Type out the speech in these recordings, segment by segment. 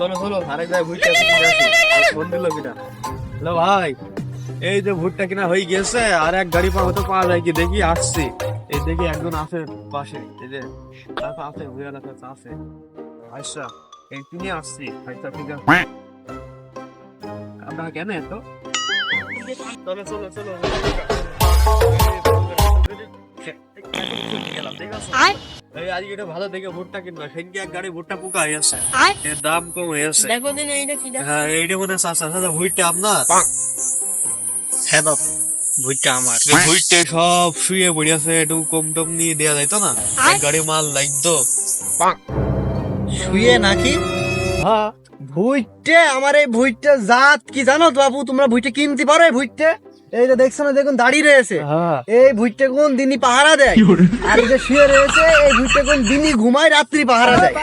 চলো চলো আরেক জায়গায় ভুট্টা ফোন দিল কিনা। হ্যালো ভাই, এই যে ভুট্টা কিনা হয়ে গেছে, আর এক গাড়ি হয়তো পাওয়া যায় কি দেখি, আসছি। এই দেখি একজন আছে পাশে, এই যে চাচা আছে, ভুয়া চাচা আছে। আচ্ছা এই তিনি আসছি। আচ্ছা ঠিক আছে, আপনারা কেন এত? চলো চলো চলো আজকে এটা ভালো দেখে ভুট্টা কিনবা। সেদিনকে এক গাড়ি ভুট্টা পোকা হয়ে আছে, এর দাম কম হয়ে আছে। হ্যাঁ এইটা মনে হয় চাচা চাচা ভুট্টা আপনার? হ্যাঁ বাবু, ভুট্টা আমার। ভুট্টে সব শুয়ে পড়ে আছে, একটু কম টম নিয়ে দেওয়া যাইতো না? এক গাড়ি মাল লাগতো। শুয়ে নাকি? হ্যাঁ ভুট্টে আমার, এই ভুট্টে জাত কি জানো তো বাবু? তোমরা ভুট্টে কিনতে পারো? এই ভুট্টে এই যে দেখছো না, দেখুন দাঁড়িয়ে রয়েছে, হ্যাঁ এই ভুট্টে কোন দিনই পাহারা দেয়। আর এই যে শুয়ে রয়েছে, এই ভুট্টে কোন দিনই ঘুমায়, রাত্রি পাহারা দেয়।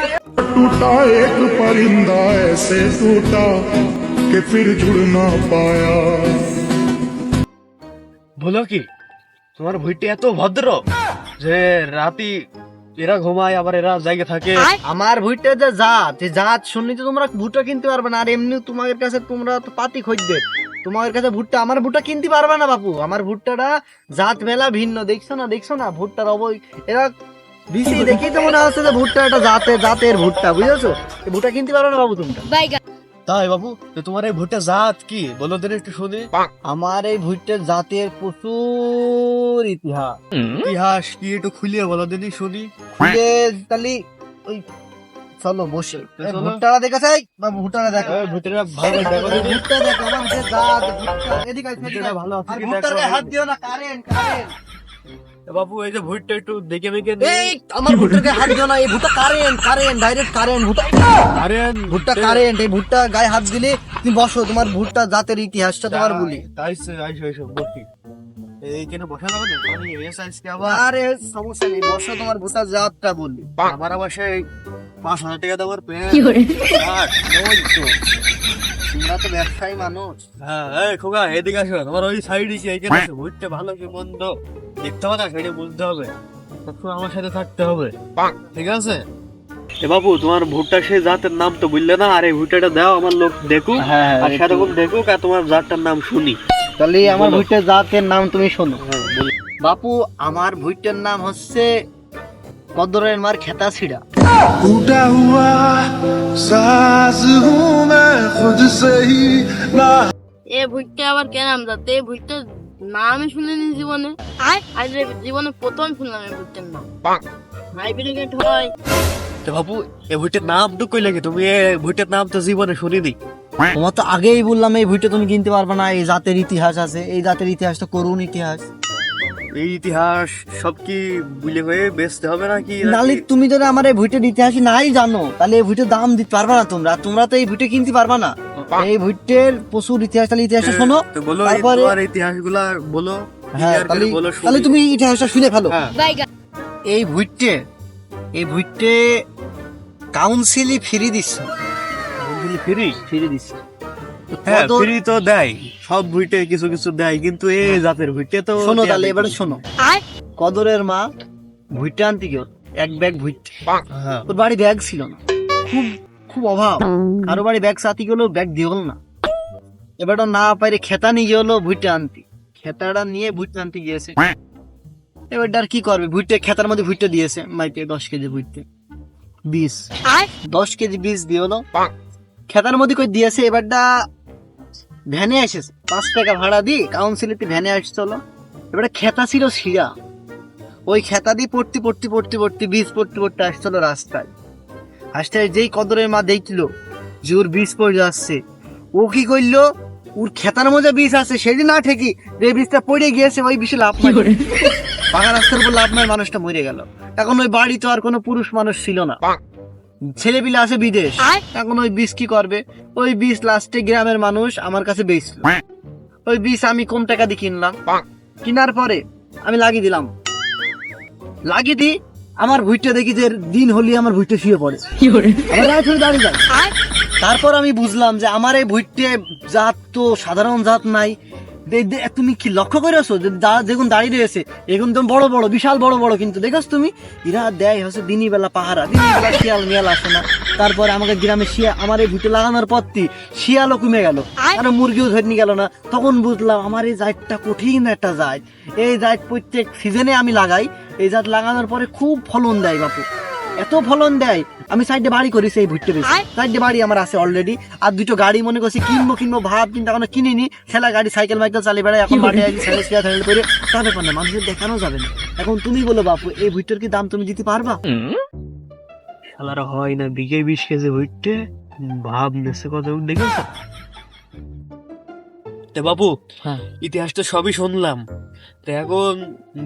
टूटा एक परिंदा ऐसे टूटा कि फिर जुड़ ना पाया। বলো কি তোমার ভুট্টে এত ভদ্র যে রাতি এরা ঘুমায় আবার এরা জায়গা থাকে? আমার ভুট্টে যে জাত, এই জাত শুনলি তো তোমরা ভুট্টা কিনতে পারবে না। আর এমনি তোমাদের কাছে, তোমরা তো পাতি খদ্দের, তোমাদের কাছে ভুট্টা, আমার ভুট্টা কিনতে পারবে না বাপু। আমার ভুট্টাটা জাত মেলা ভিন্ন, দেখছো না দেখছো না ভুট্টার এরা বিসি দেখি তো মনে হচ্ছে যে ভুট্টা একটা জাতের ভুট্টা, বুঝেছো? এই ভুট্টা কিনতে পারবে না বাবু তোমরা। তাই বাবু, তো তোমার এই ভুট্টা জাত কি বলো দিন একটু শুনি। আমার এই ভুট্টার জাতের প্রচুর ইতিহাস। ইতিহাস কি একটু খুলিয়ে বলো দিন শুনি। তাহলে ওই চলো বসে চলো। ভুট্টাটা দেখেছে বাবু, ভুট্টাটা দেখো। ভুট্টাটা ভালো দেখো দিনি। ভুট্টা দেখো, আমার যে জাত ভুট্টা, এদিকে আয়, এদিকে ভুট্টাটা আয়। ভালো আছে আর কি ভুট্টার দেখো। গায়ে হাত দিও না, কারেন্ট। বাবু এই যে ভুট্টা একটু দেখে মেখে এই আমার ভুট্টার গায়ে হাত দিও না, এই ভুট্টা কারেন্ট, ডাইরেক্ট কারেন্ট। আরে ভুট্টা কারেন্ট, এই ভুট্টা গায়ে হাত দিলে তুমি বসো, তোমার ভুট্টা জাতের ইতিহাসটা তোমার বলি। তাইছে আইসো আইসো বসি। এইখানে বসা যাবে না? আমি এসে আজকে আবার আরে সমস্যা নেই, বসো, তোমার ভুট্টা জাতটা বলি। আমার আবার সেই 5,000 টাকা দেওয়ার প্যান্ট। ওই তো, তোমরা তো ব্যবসায়ী মানুষ। হ্যাঁ এই খোকা এদিকে আসো, তোমার ওই সাইডে কি এইখানে আছে ভুট্টা ভালো কি মন্দ দেখতে হবে না, সেটা বুঝতে হবে। সবসময় আমার সাথে থাকতে হবে, ঠিক আছে? এ বাবু তোমার ভুট্টা সেই জাতের নাম তো বললে না, আর এই ভুট্টাটা দাও আমার লোক দেখুক, হ্যাঁ, আর সেরকম দেখুক, আর তোমার জাতটার নাম শুনি। তাহলে আমার ভুট্টার জাতের নাম তুমি শোনো। হ্যাঁ বলো। বাপু আমার ভুট্টার নাম হচ্ছে কদরের মার খেতা ছিড়া। टूटा हुआ साज हूँ मैं खुद से ही ना। এ ভুট্টা আবার কেন নাম যাতে? এই ভুট্টার নামই শুনিনি জীবনে, আজ জীবনে প্রথম শুনলাম এই ভুট্টার নাম। হাইব্রিড হয়। তো বাবু এই ভুট্টার নাম তো কই লাগে, তুমি এই ভুট্টার নাম তো জীবনে শুনিনি। তোমার তো আগেই বললাম এই ভুট্টা তুমি কিনতে পারবে না, এই জাতের ইতিহাস আছে, এই জাতের ইতিহাস তো করুন ইতিহাস। এই ইতিহাস সব কি বুঝলে হয়ে বেচতে হবে নাকি? নালি তুমি যদি আমার এই ভুট্টার ইতিহাস নাই জানো, তাহলে এই ভুট্টার দাম দিতে পারবে না তোমরা। তোমরা তো এই ভুট্টা কিনতে পারবে না। এই ভুট্টের প্রচুর ইতিহাস, তাহলে ইতিহাসটা শোনো। তো বলো তারপরে তোমার ইতিহাস গুলা বলো। হ্যাঁ, clear করে বলো শুনি। তাহলে তুমি ইতিহাসটা শুনে ফেলো। হ্যাঁ। এই ভুট্টে কাউন্সিলই ফ্রি দিচ্ছে, ফ্রি ফ্রি দিচ্ছে। হ্যাঁ কত- ফ্রি তো দেয়, সব ভুইটে কিছু কিছু দেয়, কিন্তু এই জাতের ভুইটে তো শোনো দেয়া তাহলে, দেয় এবারে না। শোনো। কদরের মা ভুট্টা আনতে গিয়ে এক ব্যাগ ভুট্টা, হ্যাঁ ওর বাড়ি ব্যাগ ছিল না, খুব খুব অভাব। কারো বাড়ি ব্যাগ সাথে গেলো, ব্যাগ দিয়ে হলো না। এবার না পারে খেতা নিয়ে গেলো ভুট্টা আনতে, খেতাটা নিয়ে ভুট্টা আনতে গিয়েছে। এবার আর কি করবে, ভুট্টা খেতার মধ্যে ভুট্টা দিয়েছে মাইতে 10 কেজি ভুট্টা, 10 কেজি বীজ দিয়ে হলো খেতার মধ্যে কই দিয়েছে। এবারটা ভ্যানে এসেছে, 5 টাকা ভাড়া দিয়ে কাউন্সিলেতে ভ্যানে আসছিল। এবারে খেতা ছিল শিরা, ওই খেতা দিয়ে পড়তে বীজ পড়তে আসছিল রাস্তায়। আসতে যেই কদরের মা দেখলো যে ওর বীজ পড়ে যাচ্ছে, ও কি করলো, ওর খেতার মধ্যে বীজ আছে সেটি না ঠিকই, যে বীজটা পড়ে গিয়েছে ওই বিষে লাভ মারে, পাকা রাস্তার উপর লাভ মারে, মানুষটা মরে গেল। এখন ওই বাড়ি তো আর কোনো পুরুষ মানুষ ছিল না, ছেলেপিলে আছে বিদেশ। এখন ওই বীজ কি করবে, ওই বীজ লাস্টে গ্রামের মানুষ আমার কাছে বেচল। ওই বীজ আমি কম টাকা দিয়ে কিনলাম, কেনার পরে আমি লাগিয়ে দিলাম, লাগিয়ে দিই আমার ভুইটা দেখি যে দিন হলি আমার ভুইটা শুয়ে পড়ে, আমার রাত হলে দাঁড়িয়ে যায়। তারপর আমি বুঝলাম যে আমার এই ভুইটে জাত তো সাধারণ জাত নাই, তুমি কি লক্ষ্য করেছো যে দেখুন দাঁড়িয়ে রয়েছে এখন তো বড় বড় বিশাল বড় বড়, কিন্তু দেখো তুমি এরা দেয় হচ্ছে দিনই বেলা পাহারা, দিনই বেলা শিয়াল মিয়াল আসে না। তারপরে আমাকে গ্রামে আমার এই ভুট্টা লাগানোর পরটি শিয়ালও কমে গেল, আর মুরগিও ধরে নিয়ে গেল না। তখন বুঝলাম আমার এই জাতটা কঠিন একটা জাত। এই জাত প্রত্যেক সিজনে আমি লাগাই, এই জাত লাগানোর পরে খুব ফলন দেয় বাপু, এত ফলন দেয়। আমি সাইডে বাড়ি করেছি এই ভুট্টা বেশি, সাইডে বাড়ি আমার আছে অলরেডি। আর দুটো গাড়ি মনে করছি কিনবো ভাব, কিন্তু এখনো কিনিনি। ছেলা গাড়ি সাইকেল মাইকেল চালিয়ে বেড়ায়, এখন বাড়ি আছি ছেলে করে তা ব্যাপার না, মানুষের দেখানো যাবে না। এখন তুমি বলো বাপু, এই ভুট্টার কি দাম তুমি দিতে পারবা? শালার হয় না, বিঘে 20 কেজি ভুট্টে ভাব নেছে কত দেখেছো? তে বাপু, হ্যাঁ। ইতিহাস তো সবই শুনলাম, তো এখন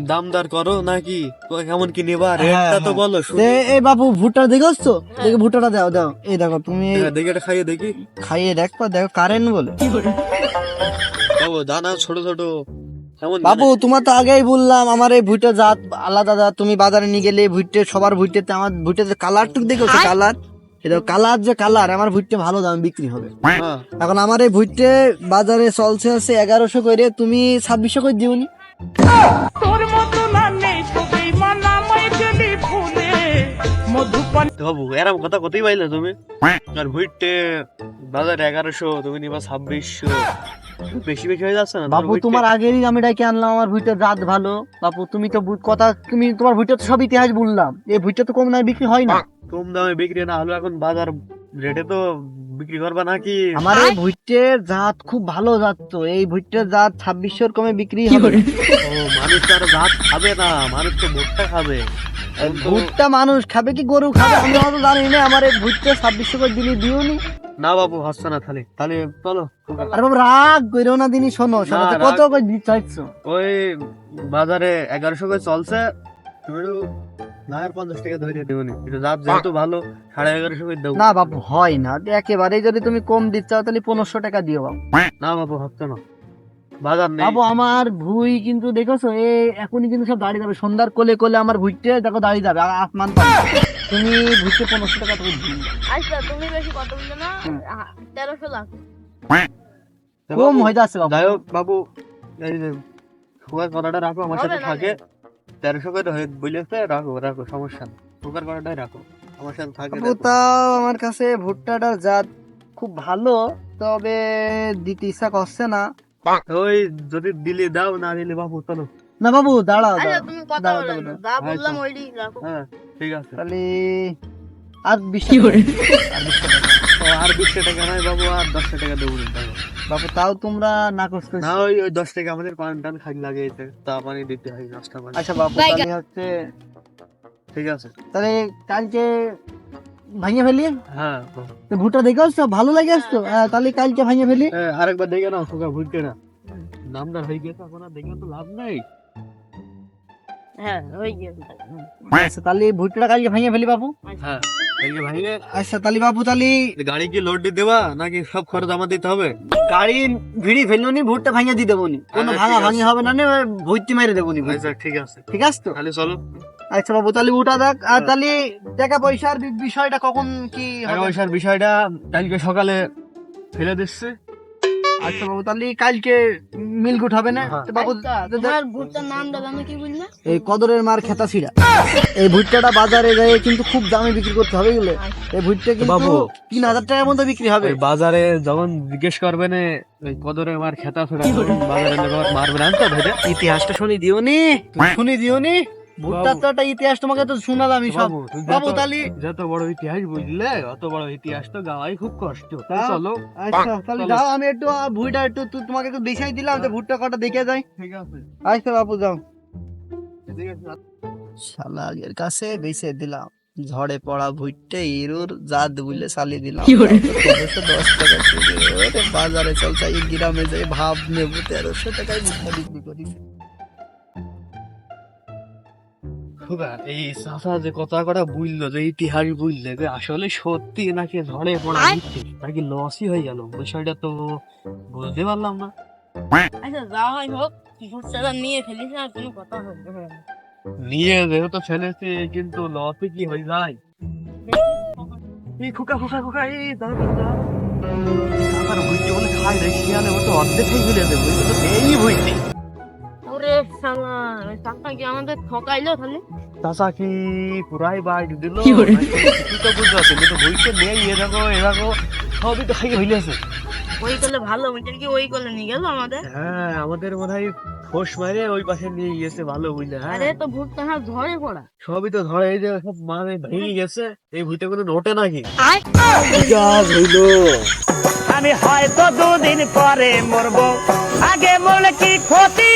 দামদার করো নাকি কেমন কি নেবা, রেটটা তো বলো শুনি। এই বাপু ভুট্টা দেখোস তো, দেখে ভুট্টাটা দাও দাও, এই দেখো তুমি দেখি এটা খাইয়ে দেখি। খাইয়ে দেখো, দেখো কারেন্ট বলে বাবু দানা ছোট ছোট কেমন বাবু। তোমার তো আগেই বললাম আমার এই ভুট্টা জাত আলাদা জাত। তুমি বাজারে নিয়ে গেলে ভুট্টে সবার ভুট্টেতে আমার ভুট্টেতে কালারটুকু দেখেছো, কালার এটা কালার যে কালার, আমার ভুট্টে ভালো দাম বিক্রি হবে। হ্যাঁ। এখন আমার এই ভুট্টে বাজারে চলছে হচ্ছে 1100 করে, তুমি 2600 করে দিওনি। তো বাবু এরকম কথা কতই পাইলে তুমি, আর ভুট্টে বাজারে 1100 তুমি নিবা 2600, বেশি বেশি হয়ে যাচ্ছে না বাপু তোমার আগেরই আমি ডাকে আনলাম, আমার ভুট্টের জাত ভালো। বাপু তুমি তো কথা, তুমি তোমার ভুট্টে তো সব ইতিহাস বললাম, এই ভুট্টে তো কম নাই বিক্রি হয় না। কম দামে বিক্রি না হলো এখন বাজার রেটে তো বিক্রি করবা নাকি? আমার এই ভুট্টের জাত খুব ভালো জাত, তো এই ভুট্টের জাত 2600 কমে বিক্রি হবে। ও মানুষ তো আর ভাত খাবে না, মানুষ তো ভুট্টা খাবে। ভুট্টা মানুষ খাবে কি গরু খাবে আমি হয়তো জানি না। আমার এই ভুট্টা 2600 করে দিলে দিওনি। না বাবু হচ্ছে না, তাহলে তাহলে চলো। আরে বাবু রাগ কইরো না, দিনই শোনো শোনো, না, তো কত রাগ- করে দিতে চাইছো? ওই বাজারে 1100 করে চলছে, তুমি একটু না আর 50 টাকা ধরে দেবনি, একটু জাত যেহেতু ভালো 1150 করে দেবো। না বাবু হয় না, একেবারে যদি তুমি কম দিতে চাও তাহলে 1500 টাকা দিও বাবু। না বাবু হচ্ছে না, বাজার নেই। বাবু আমার ভুই কিন্তু দেখেছো এখনই কিন্তু সব দাঁড়িয়ে যাবে, সন্ধ্যার কোলে কোলে আমার ভুইটে দেখো দাঁড়িয়ে যাবে, আর আসমান পাবে। তুমি ভুইটে 1500 টাকা তুমি দিও। আচ্ছা তুমি বেশি কত বললে না, 1300 লাখ। তো কম বাবু, হয়ে যাচ্ছে বাবু। যাই হোক বাবু, এই যে সুগার করাটা রাখো আমার সাথে হবে না, থাকে, 1300 করে হয়ে বলেছে, রাখো রাখো সমস্যা নেই, সুগার করাটাই রাখো আমার সাথে থাকে। বাবু তাও আমার কাছে ভুট্টাটার জাত খুব ভালো, তবে দিতে ইচ্ছা করছে না। ওই যদি দিলে দাও, না দিলে বাবু চলো। না বাবু দাঁড়াও আচ্ছা দাঁড়াও। তুমি কথা দাও, বলো দাও, না, দাও। যা বললাম আচ্ছা। ওইটাই রাখো। হ্যাঁ ঠিক আছে। তাহলে আর 20 টাকা আর 20 টাকা। ও, আর 20 টাকা নয় বাবু, আর 10 টাকা দেবো না। বাবু তাও তোমরা না করছো। না ওই 10 টাকা আমাদের পান টান খাই লাগে, তা পানি দিতে হয়, নাস্তা পানি। আচ্ছা বাবু তাহলে হচ্ছে, ঠিক আছে। তাহলে কালকে ভাঙিয়ে ফেলি। হ্যাঁ তো ভুট্টা দেখে আসছো, ভালো লাগে আসতো, তাহলে কালকে ভাঙিয়ে ফেলি। আরেকবার দেখে নাও, সুগা ভুলতে না, নামদার হয়ে গেছে এখন, আর দেখে তো লাভ নাই। হ্যাঁ হয়ে গেছে। আচ্ছা তাহলে ভুট্টাটা কালকে ভাঙিয়ে ফেলি বাবু। হ্যাঁ ভাইয়ে, আচ্ছা তাহলে বাবু তাহলে গাড়ি কি লোড দিয়ে দেবা নাকি সব খরচ আমার দিতে হবে? গাড়ি ভিড়ি ফেললো নি, ভুট্টা ভাঙিয়ে দিয়ে দেবো নি, কোনো আচ্ছা, ভাঙা ঠিক ভাঙি হবে না, ভর্তি মেরে দেবো নি। আচ্ছা ঠিক আছে, ঠিক আছে তো? তাহলে চলো। আচ্ছা বাবু তাহলে উঠা দেখ, আর তাহলে টাকা পয়সার বিষয়টা কখন কি টাকা হবে? পয়সার বিষয়টা কালকে সকালে ফেলে দিচ্ছে। আচ্ছা বাবু তাহলে কালকে মিলগুট হবে না? হ্যাঁ। তো বাবু আচ্ছা, তোমার ভুট্টার নামটা জানো কি বললে? এই কদরের মার খেতা ছিড়া, এই ভুট্টাটা বাজারে যায় কিন্তু খুব দামে বিক্রি করতে হবে এগুলো। এই ভুট্টা কিন্তু বাবু। 3000 টাকার মতো বিক্রি হবে। ওই বাজারে যখন জিজ্ঞেস করবে না ওই কদরে মার খেতা ফেরা, বাজারে লোক মারবে না তো ভেবে। ইতিহাসটা শুনি দিও নি, শুনি দিও নি, ভুট্টার তো একটা ইতিহাস তোমাকে তো শোনালাম সব। বাবু, তুমি বাবু যত- তাহলে যত বড় ইতিহাস বুঝলে, অত বড় ইতিহাস তো গাওয়াই খুব কষ্ট। তাই তাও- চলো। আচ্ছা তাহলে চলো। যাও, আমি একটু ভুট্টা একটু তোমাকে একটু দেখাই দিলাম, তো ভুট্টা কটা দেখে যাই। ঠিক আছে, আচ্ছা বাবু যাও। ঠিক আছে। শালা আগের কাছে বেঁচে দিলাম, ঝড়ে পড়া ভুট্টে ইরুর জাত বলে চালিয়ে দিলাম। 1310 টাকা কেজি। ওরে বাজারে চলছে এই গ্রামে যাই ভাব নেবো 1300 টাকায় ভুট্টা বিক্রি করি। খুবা, এই চাচা যে কথা কটা বুঝলো, যে ইতিহাস বুঝলে, যে আসলে সত্যি নাকি ঝড়ে পড়া মিথ্যে, নাকি লসই হয়ে গেল, বিষয়টা তো বুঝতে পারলাম না। আচ্ছা যা হয় হোক, ভুট্টাটা নিয়ে ফেলিস আর কোনো কথা হবে না। নিয়ে যেহেতু ফেলেছে, কিন্তু লসই কি হয়ে যায়? এই খোকা খোকা খোকা, এই দাঁড়া দাঁড়া, দাঁড়া। আমার ভুইতে বলে খাই রে শিয়ালে মতো অর্ধেক খাই ফেলেছে, ভুইতে তো নেই ভুইতে। ওরে শালা, ওই টাকা কি আমাদের ঠকাইলো তাহলে? চাচা কি পুরাই বাইট দিল, তুই তো বুঝতে পারছিস তো ভুইতে নেই, এ দেখো সবই তো খাই ফেলেছে। ওই করলে ভালো, বুঝছেন কি ওই করলে নিয়ে গেল আমাদের। হ্যাঁ আমাদের মনে হয় ফোস মারে ওই পাশে নিয়ে গেছে, ভালো বুঝলে। হ্যাঁ আরে তো ভুট্টা হাত ঝরে পড়া। সবই তো ধরে, এই যে সব মানে ভেঙে গেছে, এই ভুইতে কোনো নোটে নাকি। আমি হয়তো দুদিন পরে মরবো, আগে মরলে কি ক্ষতি